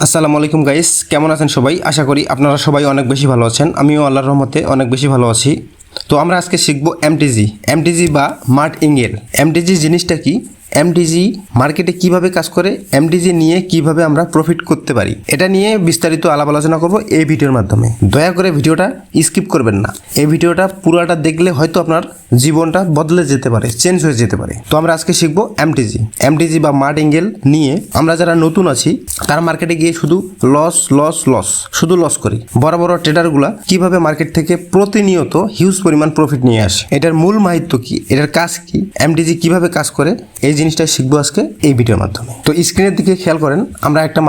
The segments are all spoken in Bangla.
আসসালামু আলাইকুম গাইস, কেমন আছেন সবাই? আশা করি আপনারা সবাই অনেক বেশি ভালো আছেন। আমিও আল্লাহর রহমতে অনেক বেশি ভালো আছি। তো আমরা আজকে শিখব এমটিজি বা মার্টিঙ্গেল। এমটিজি জিনিসটা কি, এমটিজি মার্কেটে কিভাবে কাজ করে, এমটিজি নিয়ে কিভাবে আমরা প্রফিট করতে পারি, এটা নিয়ে বিস্তারিত আলাপ আলোচনা করব এই ভিডিওর মাধ্যমে। দয়া করে ভিডিওটা স্কিপ করবেন না। এই ভিডিওটা পুরোটা দেখলে হয়তো আপনার জীবনটা বদলে যেতে পারে, চেঞ্জ হয়ে যেতে পারে। তো আমরা আজকে শিখবো এমটিজি বা মার্টিঙ্গেল নিয়ে। আমরা যারা নতুন আছি তারা মার্কেটে গিয়ে শুধু শুধু লস করি। বড় বড় ট্রেডারগুলা কিভাবে মার্কেট থেকে প্রতিনিয়ত হিউজ পরিমাণ প্রফিট নিয়ে আসে, এটার মূল মাহিত্য কি, এটার কাজ কি, এমটিজি কিভাবে কাজ করে, এই জিনিসটা শিখবো আজকে এই ভিডিওর মাধ্যমে। তো স্ক্রিনের দিকে খেয়াল করেন, আমরা একটা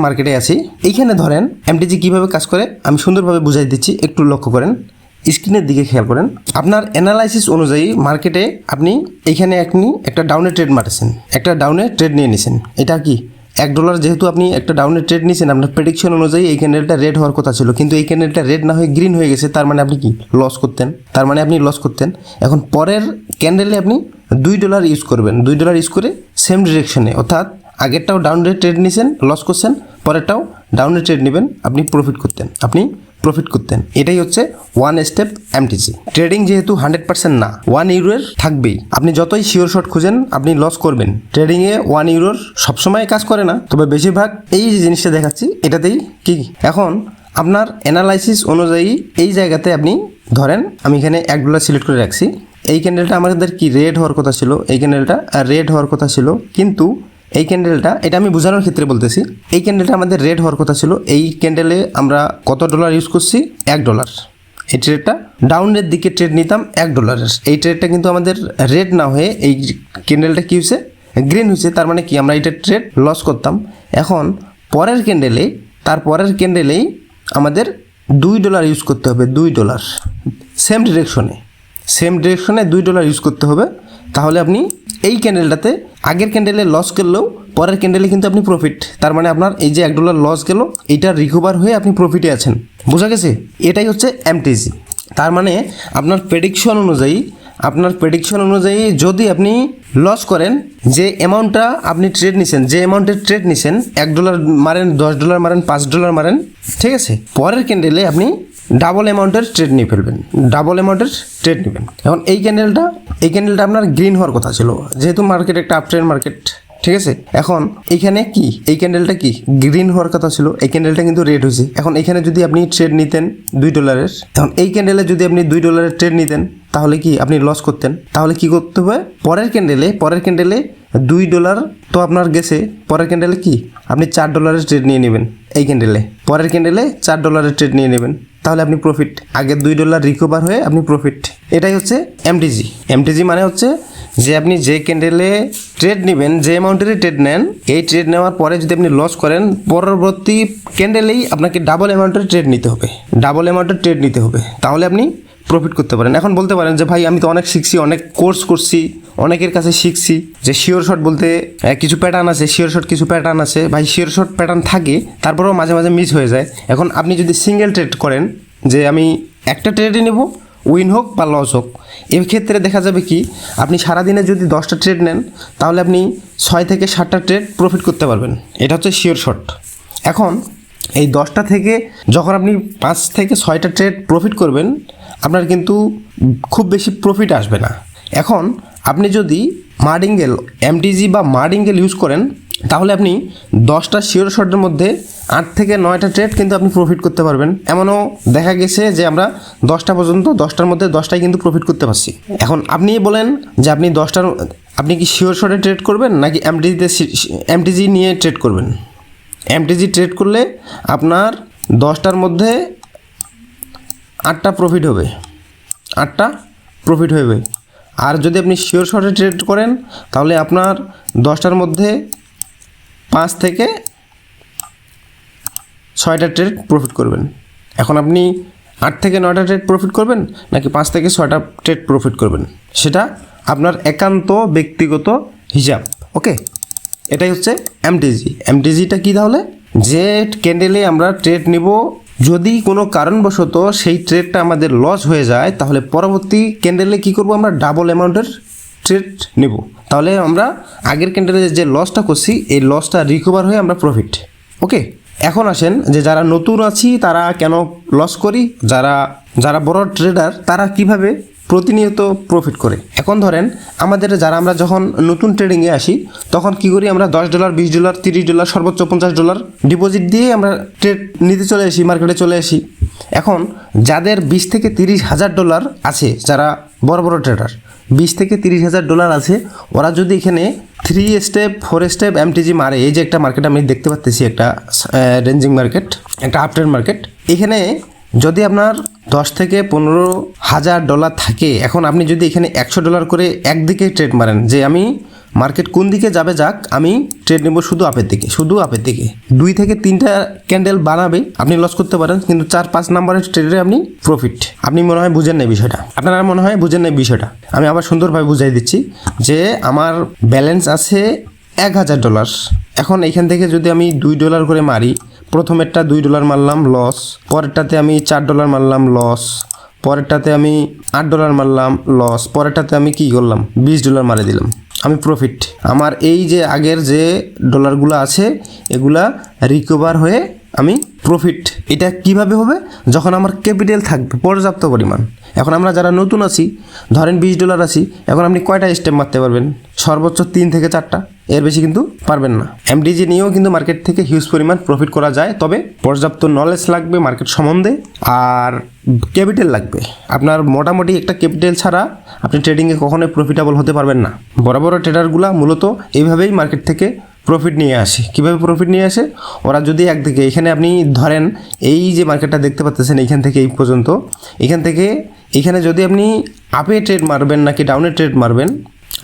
মার্কেটে আছি। এইখানে ধরেন এমটিজি কিভাবে কাজ করে আমি সুন্দরভাবে বুঝাই দিচ্ছি, একটু লক্ষ্য করেন। স্ক্রিনের দিকে খেয়াল করেন। আপনার অ্যানালাইসিস অনুযায়ী মার্কেটে আপনি একটা ডাউনে ট্রেড মারছেন, একটা ডাউনে ট্রেড নিয়ে নিছেন। এটা কি $1, যেহেতু আপনি একটা ডাউনে ট্রেড নিয়েছেন, আপনার প্রেডিকশন অনুযায়ী এই ক্যান্ডেলটা রেড হওয়ার কথা ছিল, কিন্তু এই ক্যান্ডেলটা রেড না হয়ে গ্রিন হয়ে গেছে। তার মানে আপনি কি লস করতেন। এখন পরের ক্যান্ডেলে আপনি $2 ইউজ করবেন। $2 ইউজ করে সেম ডিরেকশনে, অর্থাৎ আগেরটাও ডাউনে ট্রেড নিয়েছেন, লস করছেন, পরেরটাও ডাউনে ট্রেড নেবেন, আপনি প্রফিট করতেন। এটাই হচ্ছে ওয়ান স্টেপ এমটিজি ট্রেডিং। যেহেতু 100% না, €1 থাকবেই। আপনি যতই শিওর শর্ট খুঁজেন আপনি লস করবেন। ট্রেডিংয়ে €1 সবসময় কাজ করে না, তবে বেশিরভাগ এই যে জিনিসটা দেখাচ্ছি এটাতেই কি। এখন আপনার অ্যানালাইসিস অনুযায়ী এই জায়গাতে আপনি ধরেন, আমি এখানে $1 সিলেক্ট করে রাখছি। এই ক্যান্ডেলটা আমাদের কি রেড হওয়ার কথা ছিল, এই ক্যান্ডেলটা রেড হওয়ার কথা ছিল, কিন্তু এই ক্যান্ডেলটা, এটা আমি বোঝানোর ক্ষেত্রে বলতেছি, এই ক্যান্ডেলটা আমাদের রেড হওয়ার কথা ছিল। এই ক্যান্ডেলে আমরা কত ডলার ইউজ করছি? $1। এই ট্রেডটা ডাউনের দিকে ট্রেড নিতাম $1। এই ট্রেডটা কিন্তু আমাদের রেড না হয়ে এই ক্যান্ডেলটা কী হয়েছে, গ্রিন হয়েছে। তার মানে কি আমরা এটা ট্রেড লস করতাম। এখন পরের ক্যান্ডেলেই আমাদের $2 ইউজ করতে হবে। $2 সেম ডিরেকশনে $2 ইউজ করতে হবে। তাহলে আপনি এই ক্যান্ডেলটাতে আগের ক্যান্ডেলে লস করলেও পরের ক্যান্ডেলে কিন্তু আপনি প্রফিট। তার মানে আপনার এই যে $1 লস গেল, এইটা রিকভার হয়ে আপনি প্রফিটে আছেন। বোঝা গেছে? এটাই হচ্ছে এমটিজি। তার মানে আপনার প্রেডিকশন অনুযায়ী যদি আপনি লস করেন, যে অ্যামাউন্টটা আপনি ট্রেড নিছেন, যে অ্যামাউন্টের ট্রেড নিছেন, $1 মারেন, $10 মারেন, $5 মারেন, ঠিক আছে, পরের ক্যান্ডেলে আপনি ডাবল অ্যামাউন্টের ট্রেড নিয়ে ফেলবেন, এখন এই ক্যান্ডেলটা আপনার গ্রিন হওয়ার কথা ছিল, যেহেতু মার্কেট একটা আপট্রেন্ড মার্কেট, ঠিক আছে। এখন এইখানে কি, এই ক্যান্ডেলটা কি গ্রিন হওয়ার কথা ছিল, এই ক্যান্ডেলটা কিন্তু রেড হয়েছে। এখন এখানে যদি আপনি ট্রেড নিতেন $2, এখন এই ক্যান্ডেলে যদি আপনি $2 ট্রেড নিতেন, তাহলে কি আপনি লস করতেন। তাহলে কি করতে হবে, পরের ক্যান্ডেলে $2 তো আপনার গেছে, পরের ক্যান্ডেলে কি আপনি $4 ট্রেড নিয়ে নেবেন। এই ক্যান্ডেলে পরের ক্যান্ডেলে $4 ট্রেড নিয়ে নেবেন, তাহলে আপনি প্রফিট। আগের $2 রিকভার হয়ে আপনি প্রফিট। এটাই হচ্ছে এমটিজি মানে হচ্ছে যে আপনি যে ক্যান্ডেলে ট্রেড নেবেন, যে অ্যামাউন্টেরই ট্রেড নেন, এই ট্রেড নেওয়ার পরে যদি আপনি লস করেন, পরবর্তী ক্যান্ডেলেই আপনাকে ডাবল অ্যামাউন্টের ট্রেড নিতে হবে, তাহলে আপনি প্রফিট করতে পারেন। এখন বলতে পারেন যে ভাই, আমি তো অনেক শিখছি, অনেক কোর্স করছি, অনেকের কাছে শিখছি যে শিওর শট বলতে কিছু প্যাটার্ন আছে, ভাই শিওর শট প্যাটার্ন থাকে, তারপরেও মাঝে মাঝে মিস হয়ে যায়। এখন আপনি যদি সিঙ্গেল ট্রেড করেন, যে আমি একটা ট্রেডই নেব, উইন হোক বা লস হোক, এর ক্ষেত্রে দেখা যাবে কি, আপনি সারাদিনে যদি 10টা ট্রেড নেন, তাহলে আপনি 6 থেকে 7টা ট্রেড প্রফিট করতে পারবেন। এটা হচ্ছে শিওর শট। এখন এই 10টা থেকে যখন আপনি 5 থেকে 6টা ট্রেড প্রফিট করবেন, আপনার কিন্তু খুব বেশি প্রফিট আসবে না। এখন আপনি যদি এমটিজি বা মার্টিঙ্গেল ইউজ করেন, তাহলে আপনি 10টা শিওর শটের মধ্যে 8 থেকে 9টা ট্রেড কিন্তু আপনি প্রফিট করতে পারবেন। এমনও দেখা গেছে যে আমরা 10টার মধ্যে 10টাই কিন্তু প্রফিট করতে পারছি। এখন আপনি বলেন যে আপনি কি শিওর শটে ট্রেড করবেন নাকি এমটিজি নিয়ে ট্রেড করবেন? এমটিজি ট্রেড করলে আপনার 10টার মধ্যে 8টা প্রফিট হবে। আর যদি আপনি শিওর শটে ট্রেড করেন, তাহলে আপনার 10টার মধ্যে 5 থেকে 6টা ট্রেড প্রফিট করবেন। এখন আপনি 8 থেকে 9টা ট্রেড প্রফিট করবেন নাকি 5 থেকে 6টা ট্রেড প্রফিট করবেন, সেটা আপনার একান্ত ব্যক্তিগত হিসাব। ওকে, এটাই হচ্ছে এমটিজিটা কি? তাহলে যে ক্যান্ডেলে আমরা ট্রেড নিব, যদি কোনো কারণবশত সেই ট্রেডটা আমাদের লস হয়ে যায়, তাহলে পরবর্তী ক্যান্ডেলে কি করব, আমরা ডাবল অ্যামাউন্টের ট্রেড নেব। তাহলে আমরা আগের ক্যান্ডেলে যে লসটা করছি, এই লসটা রিকভার হয়ে আমরা প্রফিট ওকে, এখন আসেন যে যারা নতুন আছি তারা কেন লস করি, যারা যারা বড় ট্রেডার তারা কিভাবে প্রতিনিয়ত প্রফিট করে। এখন ধরেন আমরা যখন নতুন ট্রেডিংয়ে আসি তখন কি করি, আমরা $10, $20, $30, সর্বোচ্চ $50 ডিপোজিট দিয়ে আমরা ট্রেড নিতে চলে আসি, মার্কেটে চলে আসি। এখন যাদের $20 থেকে $30,000 আছে, যারা বড় বড় ট্রেডার $20 থেকে $30,000 আছে, ওরা যদি এখানে 3 স্টেপ 4 স্টেপ এমটিজি মারে, এই যে একটা মার্কেট আমি দেখতে পাচ্ছি, একটা রেঞ্জিং মার্কেট, একটা আপট্রেন্ড মার্কেট, এখানে যদি আপনার $10 থেকে $15,000 থাকে, এখন আপনি যদি এখানে $100 করে একদিকে ট্রেড মারেন, যে আমি মার্কেট কোন দিকে যাবে যাক, আমি ট্রেড নেব শুধু আপের দিকে, শুধু আপের দিকে, 2 থেকে 3টা ক্যান্ডেল বানাবে, আপনি লস করতে পারেন, কিন্তু 4-5 নাম্বারের ট্রেডে আপনি প্রফিট। আপনি মনে হয় বুঝেন না বিষয়টা, আপনারা মনে হয় বুঝেন না বিষয়টা। আমি আবার সুন্দরভাবে বুঝাই দিচ্ছি যে আমার ব্যালেন্স আছে $1,000। এখন এইখান থেকে যদি আমি $2 করে মারি, প্রথমেরটা $2 মারলাম লস, পরেরটাতে আমি $4 মারলাম লস, পরেরটাতে আমি $8 মারলাম লস, পরেরটাতে আমি কী করলাম $20 মারে দিলাম, আমি প্রফিট। আমার এই যে আগের যে ডলারগুলো আছে এগুলা রিকভার হয়ে আমি প্রফিট। এটা কিভাবে হবে, যখন আমার ক্যাপিটাল থাকবে পর্যাপ্ত পরিমাণ। এখন আমরা যারা নতুন আছি, ধরেন $20 আছি, এখন আপনি কয়টা স্টেপ মারতে পারবেন, সর্বোচ্চ 3 থেকে 4টা, এর বেশি কিন্তু পারবেন না। এমডিজি নিয়েও কিন্তু মার্কেট থেকে হিউজ পরিমাণ প্রফিট করা যায়, তবে পর্যাপ্ত নলেজ লাগবে মার্কেট সম্বন্ধে, আর ক্যাপিটাল লাগবে। আপনার মোটামুটি একটা ক্যাপিটাল ছাড়া আপনি ট্রেডিংয়ে কখনোই প্রফিটেবল হতে পারবেন না। বড় বড় ট্রেডারগুলো মূলত এইভাবেই মার্কেট থেকে প্রফিট নিয়ে আসে। কীভাবে প্রফিট নিয়ে আসে, ওরা যদি একদিকে, এখানে আপনি ধরেন এই যে মার্কেটটা দেখতে পাচ্ছেন, এইখান থেকে এই পর্যন্ত, এখান থেকে এখানে যদি আপনি আপে ট্রেড মারবেন নাকি ডাউনে ট্রেড মারবেন,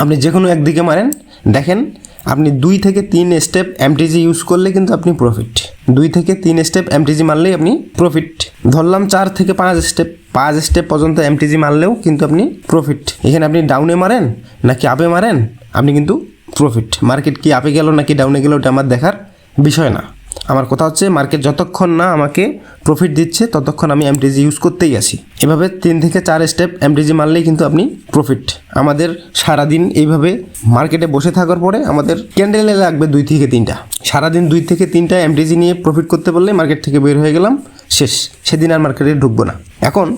আপনি যে কোনো একদিকে মারেন, দেখেন আপনি 2 থেকে 3 স্টেপ এমটিজি ইউজ করলে কিন্তু আপনি প্রফিট। 2 থেকে 3 স্টেপ এমটিজি মারলেই আপনি প্রফিট। ধরলাম 4 থেকে 5 স্টেপ পর্যন্ত এমটিজি মারলেও কিন্তু আপনি প্রফিট। এখানে আপনি ডাউনে মারেন নাকি আপে মারেন, আপনি কিন্তু প্রফিট। মার্কেট কি আপে গেল নাকি ডাউনে গেল ওটা আমার দেখার বিষয় না। আমার কথা হচ্ছে মার্কেট যতক্ষণ না আমাকে প্রফিট দিচ্ছে ততক্ষণ আমি এমটিজি ইউজ করতেই আসি। এভাবে 3 থেকে 4 স্টেপ এমটিজি মারলেই কিন্তু আপনি প্রফিট। আমাদের সারাদিন এইভাবে মার্কেটে বসে থাকার পরে আমাদের ক্যান্ডেলে লাগবে 2 থেকে 3টা। সারাদিন 2 থেকে 3টা এমটিজি নিয়ে প্রফিট করতে পারলে মার্কেট থেকে বের হয়ে গেলাম, শেষ, সেদিন আর মার্কেটে ঢুকবো না। এখন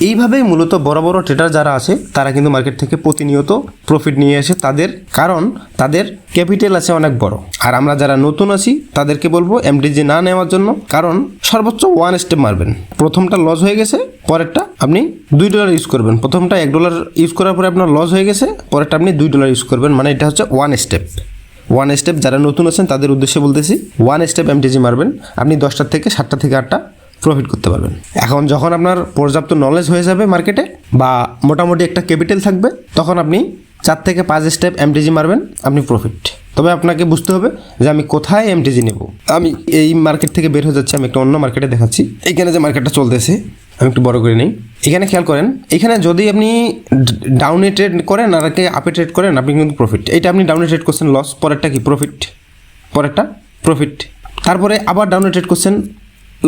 এইভাবেই মূলত বড় বড় ট্রেডার যারা আছে তারা কিন্তু মার্কেট থেকে প্রতিনিয়ত প্রফিট নিয়ে আসে, কারণ তাদের ক্যাপিটাল আছে অনেক বড়। আর আমরা যারা নতুন আছি তাদেরকে বলবো এমটিজি না নেওয়ার জন্য, কারণ সর্বোচ্চ 1 স্টেপ মারবেন। প্রথমটা লস হয়ে গেছে, পরেরটা আপনি $2 ইউজ করবেন। প্রথমটা $1 ইউজ করার পরে আপনার লস হয়ে গেছে, পরেরটা আপনি $2 ইউজ করবেন, মানে এটা হচ্ছে 1 স্টেপ। 1 স্টেপ যারা নতুন আছেন তাদের উদ্দেশ্যে বলতেছি, 1 স্টেপ এমটিজি মারবেন, আপনি 10টা থেকে 7টা থেকে 8টা প্রফিট করতে পারবেন। এখন যখন আপনার পর্যাপ্ত নলেজ হয়ে যাবে মার্কেটে, বা মোটামুটি একটা ক্যাপিটাল থাকবে, তখন আপনি 4 থেকে 5 স্টেপ এমটিজি মারবেন, আপনি প্রফিট। তবে আপনাকে বুঝতে হবে যে আমি কোথায় এমটিজি নেব। আমি এই মার্কেট থেকে বের হয়ে যাচ্ছি, আমি একটা অন্য মার্কেটে দেখাচ্ছি। এখানে যে মার্কেটটা চলতেছে, আমি একটু বড় করে নিই। এখানে খেয়াল করেন, এখানে যদি আপনি ডাউনে ট্রেড করেন আর আপে ট্রেড করেন, আপনি কিন্তু প্রফিট। এইটা আপনি ডাউনে ট্রেড করছেন লস, পরেরটা কি প্রফিট, পরেরটা প্রফিট। তারপরে আবার ডাউনে ট্রেড করছেন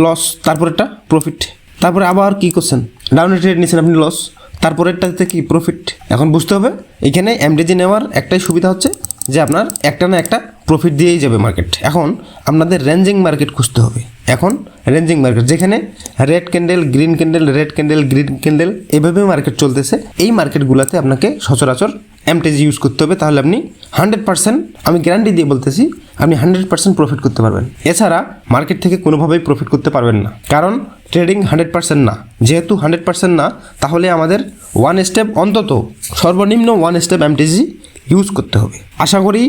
লস, তারপরেরটা প্রফিট। তারপরে আবার কি করছেন, ডাউনে ট্রেড নিচ্ছেন আপনি লস, তারপরেরটাতে কি প্রফিট। এখন বুঝতে হবে এখানে এমটিজি নেওয়ার একটাই সুবিধা হচ্ছে যে আপনার একটা না একটা প্রফিট দিয়েই যাবে মার্কেট। এখন আপনাদের রেঞ্জিং মার্কেট খুঁজতে হবে। এখন রেঞ্জিং মার্কেট যেখানে red candle green candle, red candle green candle, এভাবে মার্কেট চলতেছে, এই মার্কেটগুলোতে আপনাকে সচরাচর এমটিজি ইউজ করতে হবে। তাহলে আপনি 100%, আমি গ্যারান্টি দিয়ে বলতেছি, আপনি 100% প্রফিট করতে পারবেন। এছাড়া মার্কেট থেকে কোনোভাবেই প্রফিট করতে পারবেন না, কারণ ট্রেডিং 100% না। যেহেতু 100% না, তাহলে আমাদের 1 স্টেপ, অন্তত সর্বনিম্ন 1 স্টেপ এমটিজি ইউজ করতে হবে। আশা করি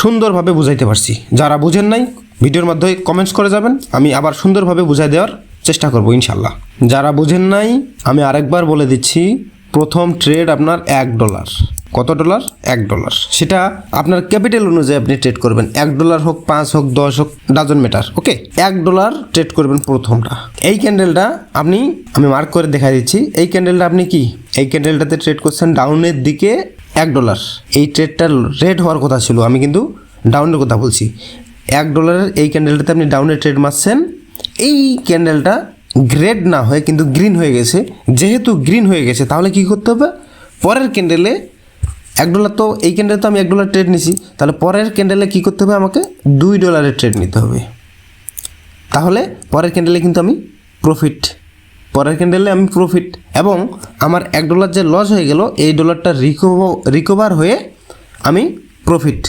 সুন্দরভাবে বুঝাইতে পারছি। যারা বুঝেন নাই ভিডিওর মাধ্যমে কমেন্টস করে যাবেন, আমি আবার সুন্দরভাবে বুঝাই দেওয়ার চেষ্টা করব ইনশাল্লাহ। যারা বুঝেন নাই আমি আরেকবার বলে দিচ্ছি, প্রথম ট্রেড আপনার $1। কত ডলার? $1। সেটা আপনার ক্যাপিটাল অনুযায়ী আপনি ট্রেড করবেন। $1 হোক, 5 হোক, 10 হোক, ডাজন্ট ম্যাটার। ওকে, $1 ট্রেড করবেন প্রথমটা। এই ক্যান্ডেলটা আমি মার্ক করে দেখাই দিচ্ছি। এই ক্যান্ডেলটা আপনি কি, এই ক্যান্ডেলটাতে ট্রেড করছেন ডাউনের দিকে $1। এই ট্রেডটার রেড হওয়ার কথা ছিল, আমি কিন্তু ডাউনের কথা বলছি। $1 এই ক্যান্ডেলটাতে আপনি ডাউনে ট্রেড মারছেন। এই ক্যান্ডেলটা গ্রেড না হয়ে কিন্তু গ্রিন হয়ে গেছে। যেহেতু গ্রিন হয়ে গেছে, তাহলে কি করতে হবে, পরের ক্যান্ডেলে $1 তো, এই ক্যান্ডেলে তো আমি $1 ট্রেড নিছি, তাহলে পরের ক্যান্ডেলে কী করতে হবে, আমাকে $2 ট্রেড নিতে হবে। তাহলে পরের ক্যান্ডেলে কিন্তু আমি প্রফিট এবং আমার $1 যে লস হয়ে গেল এই ডলারটা রিকভার হয়ে আমি প্রফিট।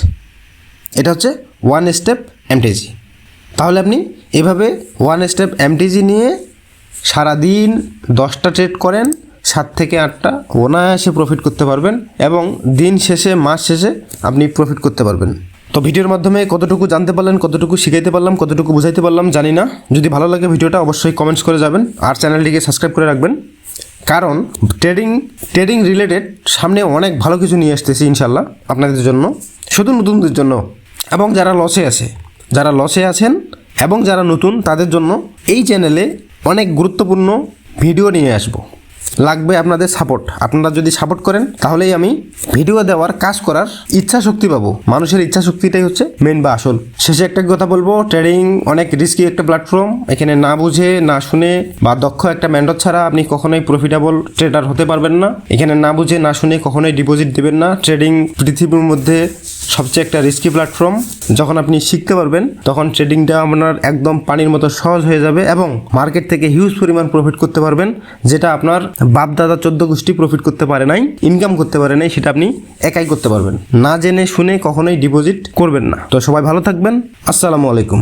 এটা হচ্ছে ওয়ান স্টেপ এমটিজি। তাহলে আপনি এভাবে ওয়ান স্টেপ এমটিজি নিয়ে সারাদিন 10টা ট্রেড করেন, 7 থেকে 8টা অনায়াসে প্রফিট করতে পারবেন এবং দিন শেষে মাস শেষে আপনি প্রফিট করতে পারবেন। তো ভিডিওর মাধ্যমে কতটুকু জানতে পারলেন, কতটুকু শিখাইতে পারলাম, কতটুকু বুঝাইতে পারলাম জানি না। যদি ভালো লাগে ভিডিওটা অবশ্যই কমেন্টস করে যাবেন আর চ্যানেলটিকে সাবস্ক্রাইব করে রাখবেন, কারণ ট্রেডিং রিলেটেড সামনে অনেক ভালো কিছু নিয়ে আসতেছি ইনশাল্লাহ আপনাদের জন্য, শুধু নতুনদের জন্য এবং যারা লসে আছেন এবং যারা নতুন তাদের জন্য এই চ্যানেলে অনেক গুরুত্বপূর্ণ ভিডিও নিয়ে আসবো। লাগবে আপনাদের সাপোর্ট। আপনারা যদি সাপোর্ট করেন তাহলেই আমি ভিডিও দেওয়ার, কাজ করার ইচ্ছা শক্তি পাবো। মানুষের ইচ্ছা শক্তিটাই হচ্ছে মেন বা আসল। শেষে একটা কথা বলবো, ট্রেডিং অনেক রিস্কি একটা প্ল্যাটফর্ম। এখানে না বুঝে না শুনে বা দক্ষ একটা মেন্টর ছাড়া আপনি কখনোই প্রফিটেবল ট্রেডার হতে পারবেন না। এখানে না বুঝে না শুনে কখনোই ডিপোজিট দেবেন না। ট্রেডিং পৃথিবীর মধ্যে সবচেয়ে একটা রিস্কি প্ল্যাটফর্ম। যখন আপনি শিখতে পারবেন তখন ট্রেডিংটা আপনার একদম পানির মতো সহজ হয়ে যাবে এবং মার্কেট থেকে হিউজ পরিমাণ প্রফিট করতে পারবেন, যেটা আপনার বাপ দাদা 14 গোষ্ঠী প্রফিট করতে পারে নাই, ইনকাম করতে পারে নাই, সেটা আপনি একাই করতে পারবেন। না জেনে শুনে কখনোই ডিপোজিট করবেন না। তো সবাই ভালো থাকবেন। আসসালামু আলাইকুম।